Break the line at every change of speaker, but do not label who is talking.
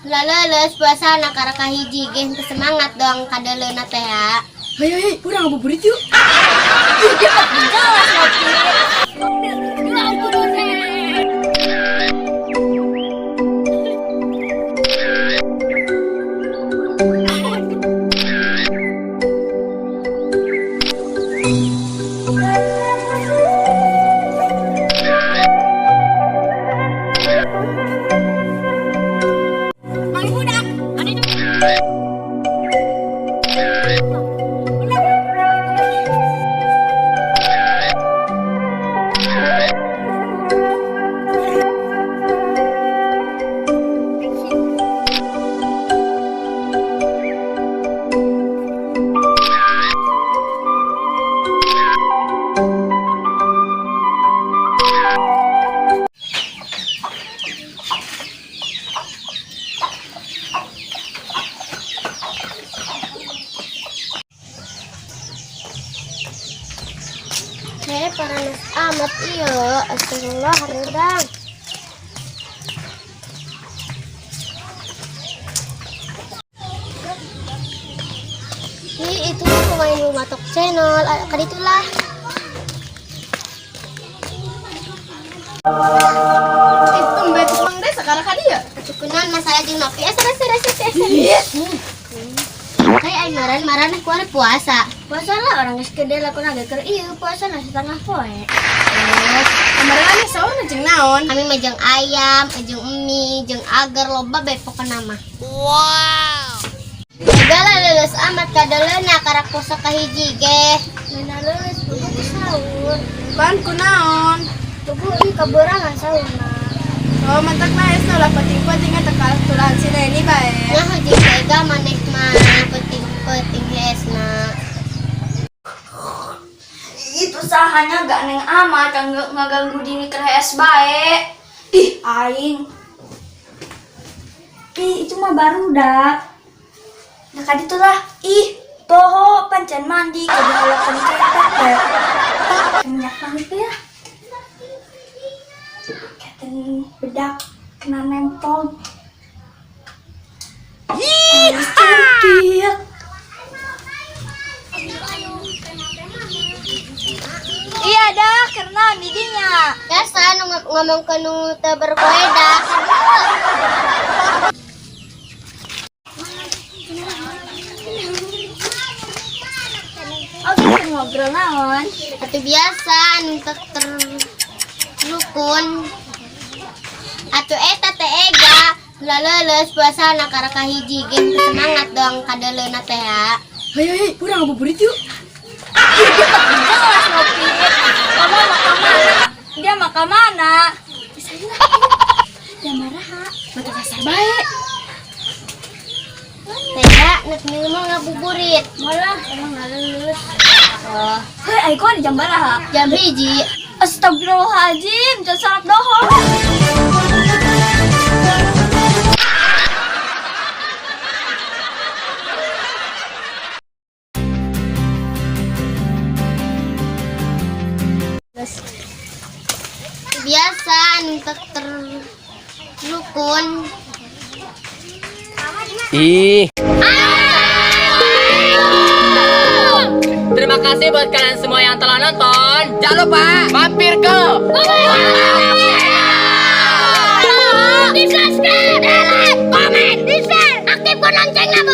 Laleus puasa na karaka hiji ge henteu semangat dong kadeleuna teh ya.
Hei, urang ngabuburit yuk.
Dia mah jelas ngopi. Panas amat iya, astagfirullah redang. Itu pemain rumah Tok Channel, kan itulah.
Itu mbak tukang deh sekarang kan dia.
Cukunan masalah jeung nopi rasa. Kayak maran aku ada puasa. Puasa lah orang geus gede lakukan agak keur ieu puasa na setengah poe.
Kemarin sahur jeung naon?
Kami mah jeung ayam, jeung mie, jeung agar loba bae pokona mah. Wow. Segala lulus amat kadeleuna karak puasa kahiji ge. Mana lulus buku sahur.
Ban kunaon?
Buku ieu kaberangan sahurna.
Oh, mantak na es lah penting-penting eta kalah tulahan si Neni bae.
Nah, jeung tega maneh mah penting-penting hesna.
Itu sahanya gak neng amat kan ngaganggu dini keres bae. Ih, aing. Ih, itu mah barudak. Nah, kadi itulah. Ih, poho pancen mandi kedaulakan ketek bae. Minyak banget ya. Keten bedak kena nempel. Ih, cantik. Iya dah, karena bidinya.
Biasa ngomong ke nu teu berfaedah.
Oke, ngobrol naon?
Atuh biasa anu teu terlukun. Atuh eta teh ega laleus puasa na karaka hiji ge semangat dong kadeleuna teh ya.
Hei, urang ngabuburit yuk.
Dia mah jelas ngopi. Kamu makan mana? Dia makan mana? Dia marah.
Mata kasar bae.
Tega nek mah ngabuburit. Malah emang laleus. Oh,
Hei, aiko di jam baraha?
jam hiji.
Astagfirullahaladzim, jangan salah dohong.
Biasa anu teu terlukun.
Ih. Terima kasih buat kalian semua yang telah nonton. Jangan lupa mampir ke
Di subscribe, like, komen, di share, aktifkan loncengnya.